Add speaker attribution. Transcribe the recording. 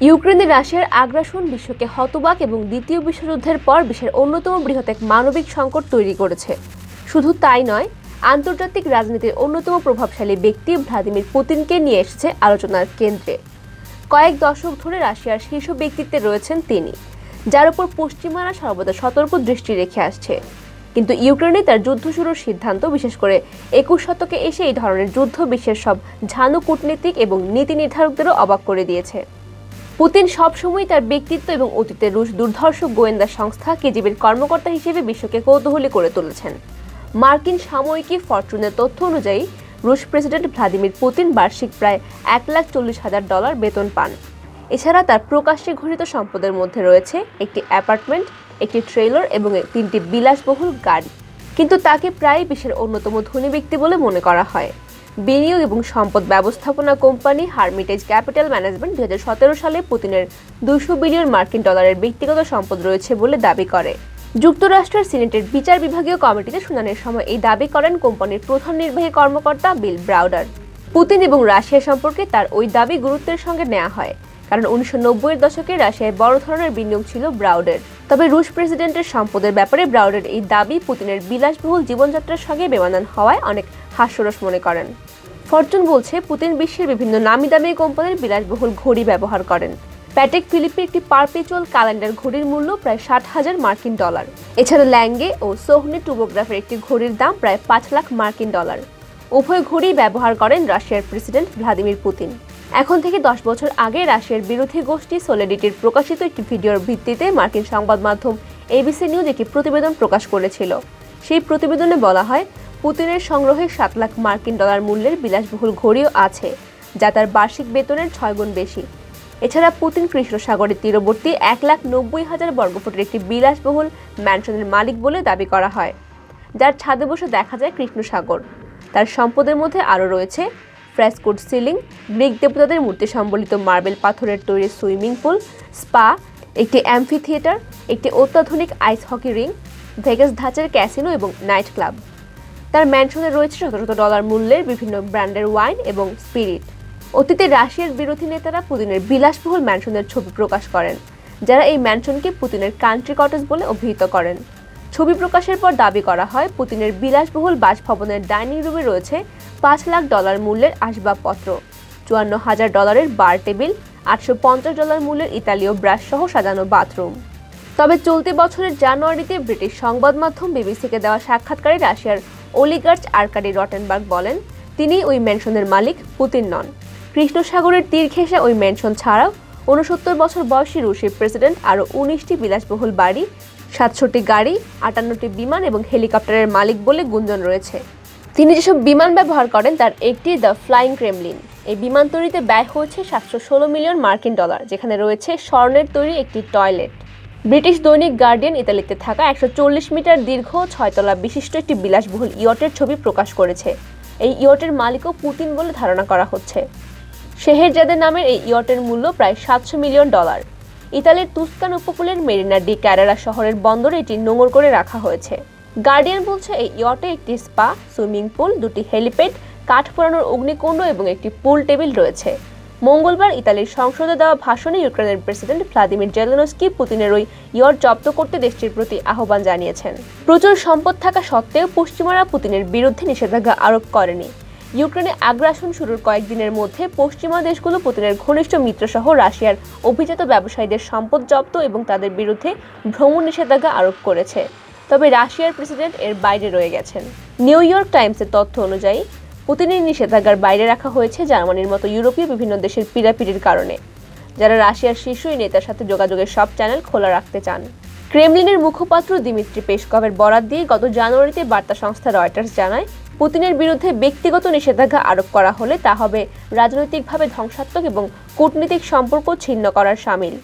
Speaker 1: ইউক্রেনে রাশিয়ার আগ্রাসন বিশ্বকে হতবাক এবং দ্বিতীয় বিশ্বযুদ্ধের পর বিশ্বের অন্যতম বৃহৎ এক মানবিক সংকট তৈরি করেছে। শুধু তাই নয়, আন্তর্জাতিক রাজনীতির অন্যতম প্রভাবশালী ব্যক্তি ভ্লাদিমির পুতিনকে নিয়ে এসেছে আলোচনার কেন্দ্রে। কয়েক দশক ধরে রাশিয়ার শীর্ষ ব্যক্তিত্বে রয়েছেন তিনি, যার উপর পশ্চিমারা সর্বদা সতর্ক দৃষ্টি রেখে আসছে। কিন্তু ইউক্রেনে তার যুদ্ধ শুরুর সিদ্ধান্ত, বিশেষ করে 21 শতকে এসে এই ধরনের যুদ্ধ বিশ্বের সব ঝানু কূটনীতিক এবং নীতি নির্ধারকদেরও অবাক করে দিয়েছে। পুতিন সবসময় তার ব্যক্তিত্ব এবং অতীতের রুশ দুর্ধর্ষ গোয়েন্দা সংস্থা কেজিবির কর্মকর্তা হিসেবে বিশ্বকে কৌতূহলী করে তুলেছেন। মার্কিন সাময়িকী ফরচুনের তথ্য অনুযায়ী রুশ প্রেসিডেন্ট ভ্লাদিমির পুতিন বার্ষিক প্রায় $1,40,000 বেতন পান। এছাড়া তার প্রকাশ্যে ঘোষিত সম্পদের মধ্যে রয়েছে একটি অ্যাপার্টমেন্ট, একটি ট্রেলার এবং 3টি বিলাসবহুল গাড়ি। কিন্তু তাকে প্রায় বিশ্বের অন্যতম ধনী ব্যক্তি বলে মনে করা হয়। বিনিয়োগ এবং সম্পদ ব্যবস্থাপনা কোম্পানি হারমিটেজ ক্যাপিটাল ম্যানেজমেন্ট 2017 সালে পুতিনের $200 বিলিয়ন ব্যক্তিগত সম্পদ রয়েছে বলে দাবি করে। যুক্তরাষ্ট্রের সিনেটের বিচার বিভাগীয় কমিটিতে শুনানির সময় এই দাবি করেন কোম্পানির প্রধান নির্বাহী কর্মকর্তা বিল ব্রাউডার। পুতিন এবং রাশিয়া সম্পর্কে তার ওই দাবি গুরুত্বের সঙ্গে নেওয়া হয়, কারণ 1990-এর দশকে রাশিয়ায় বড় ধরনের বিনিয়োগ ছিল ব্রাউডের। তবে রুশ প্রেসিডেন্টের সম্পদের ব্যাপারে ব্রাউডের এই দাবি পুতিনের বিলাসবহুল জীবনযাত্রার সঙ্গে বেমানান হওয়ায় অনেক হাস্যরস মনে করেন। ফরচুন বলছে, পুতিন বিশ্বের বিভিন্ন নামি দামি কোম্পানির বিলাসবহুল ঘড়ি ব্যবহার করেন। প্যাটেক ফিলিপের একটি পারপেচুয়াল ক্যালেন্ডার ঘড়ির মূল্য প্রায় $60,000। এছাড়া ল্যাঙ্গে ও সোহনি টুবোগ্রাফের একটি ঘড়ির দাম প্রায় $5,00,000। উভয় ঘড়ি ব্যবহার করেন রাশিয়ার প্রেসিডেন্ট ভ্লাদিমির পুতিন। এখন থেকে 10 বছর আগে রাশিয়ার বিরোধী গোষ্ঠী সোলিডিটির প্রকাশিত একটি ভিডিওর ভিত্তিতে মার্কিন সংবাদ মাধ্যম এবিসি নিউজ একটি প্রতিবেদন প্রকাশ করেছিল। সেই প্রতিবেদনে বলা হয়, পুতিনের সংগ্রহে $7,00,000 মূল্যের বিলাসবহুল ঘড়িও আছে, যা তার বার্ষিক বেতনের 6 গুণ বেশি। এছাড়া পুতিন কৃষ্ণ সাগরের তীরবর্তী 1,90,000 বর্গফুটের একটি বিলাসবহুল ম্যানশনের মালিক বলে দাবি করা হয়, যার ছাদে বসে দেখা যায় কৃষ্ণ সাগর। তার সম্পদের মধ্যে আরও রয়েছে ফ্রেস্কোড সিলিং, গ্রিক দেবতাদের মূর্তি সম্বলিত মার্বেল পাথরের তৈরি সুইমিং পুল, স্পা, একটি অ্যাম্ফি থিয়েটার, একটি অত্যাধুনিক আইস হকি রিং, ভেগাস ধাঁচের ক্যাসিনো এবং নাইট ক্লাব। তার ম্যানশনে রয়েছে $100 মূল্যের বিভিন্ন ব্র্যান্ডের ওয়াইন এবং স্পিরিট। অতীতে রাশিয়ার বিরোধী নেতারা পুতিনের বিলাসবহুল ম্যানশনের ছবি প্রকাশ করেন, যারা এই ম্যানশনকে পুতিনের কান্ট্রি কটেজ বলে অভিহিত করেন। ছবি প্রকাশের পর দাবি করা হয়, পুতিনের বিলাসবহুল বাসভবনের ডাইনিং রুমে রয়েছে $5,00,000 মূল্যের আসবাবপত্র, $54,000 বার টেবিল, $850 মূল্যের ইতালীয় ব্রাশ সহ সাজানো বাথরুম। তবে চলতি বছরের জানুয়ারিতে ব্রিটিশ সংবাদ মাধ্যম বিবিসিকে দেওয়া সাক্ষাৎকারে রাশিয়ার অলিগার্চ আর্কাডি রটেনবার্গ বলেন, তিনি ওই ম্যানশনের মালিক, পুতিন নন। কৃষ্ণ সাগরের তীর ঘেঁষা ওই ম্যানশন ছাড়াও 69 বছর বয়সী রুশের প্রেসিডেন্ট আরও 19টি বিলাসবহুল বাড়ি, 700টি গাড়ি, 58টি বিমান এবং হেলিকপ্টারের মালিক বলে গুঞ্জন রয়েছে। তিনি যেসব বিমান ব্যবহার করেন তার একটি দ্য ফ্লাইং ক্রেমলিন। এই বিমান তৈরিতে ব্যয় হয়েছে $716 মিলিয়ন, যেখানে রয়েছে স্বর্ণের তৈরি একটি টয়লেট। ব্রিটিশ দৈনিক গার্ডিয়ান ইতালিতে থাকা 140 মিটার দীর্ঘ 6 তলা বিশিষ্ট একটি বিলাসবহুল ইয়টের ছবি প্রকাশ করেছে। এই ইয়টের মালিকও পুতিন বলে ধারণা করা হচ্ছে। শেহেরজাদে নামের এই ইয়টের মূল্য প্রায় $700 মিলিয়ন। ইতালির তুস্কান উপকূলের মেরিনা ডি ক্যারেরা শহরের বন্দরে এটি নোঙর করে রাখা হয়েছে। গার্ডিয়ান বলছে, এই ইয়টে একটি স্পা, সুইমিং পুল, 2টি হেলিপ্যাড, কাঠ পোড়ানোর অগ্নিকুণ্ড এবং একটি পুল টেবিল রয়েছে। মঙ্গলবার ইতালির সংসদে দেওয়া ভাষণে ইউক্রেনের প্রেসিডেন্ট ভ্লাদিমির জেলেনস্কি পুতিনের ওই ইয়ট জব্দ করতে দেশটির প্রতি আহ্বান জানিয়েছেন। প্রচুর সম্পদ থাকা সত্ত্বেও পশ্চিমারা পুতিনের বিরুদ্ধে নিষেধাজ্ঞা আরোপ করেনি। ইউক্রেনে আগ্রাসন শুরুর কয়েকদিনের মধ্যে পশ্চিমা দেশগুলো পুতিনের ঘনিষ্ঠ মিত্রসহ রাশিয়ার অভিজাত ব্যবসায়ীদের সম্পদ জব্দ এবং তাদের বিরুদ্ধে ভ্রমণ নিষেধাজ্ঞা আরোপ করেছে। তবে রাশিয়ার প্রেসিডেন্ট এর বাইরে রয়ে গেছেন। নিউ ইয়র্ক টাইমসের তথ্য অনুযায়ী পুতিনের নিষেধাজ্ঞার বাইরে রাখা হয়েছে জার্মানির মতো ইউরোপীয় বিভিন্ন দেশের পীড়াপিড়ির কারণে, যারা রাশিয়ার শীর্ষ নেতার সাথে যোগাযোগের সব চ্যানেল খোলা রাখতে চান। ক্রেমলিনের মুখপাত্র দিমিত্রি পেসকভের বরাত দিয়ে গত জানুয়ারিতে বার্তা সংস্থা রয়টার্স জানায়, পুতিনের বিরুদ্ধে ব্যক্তিগত নিষেধাজ্ঞা আরোপ করা হলে তা হবে রাজনৈতিকভাবে ধ্বংসাত্মক এবং কূটনৈতিক সম্পর্ক ছিন্ন করার শামিল।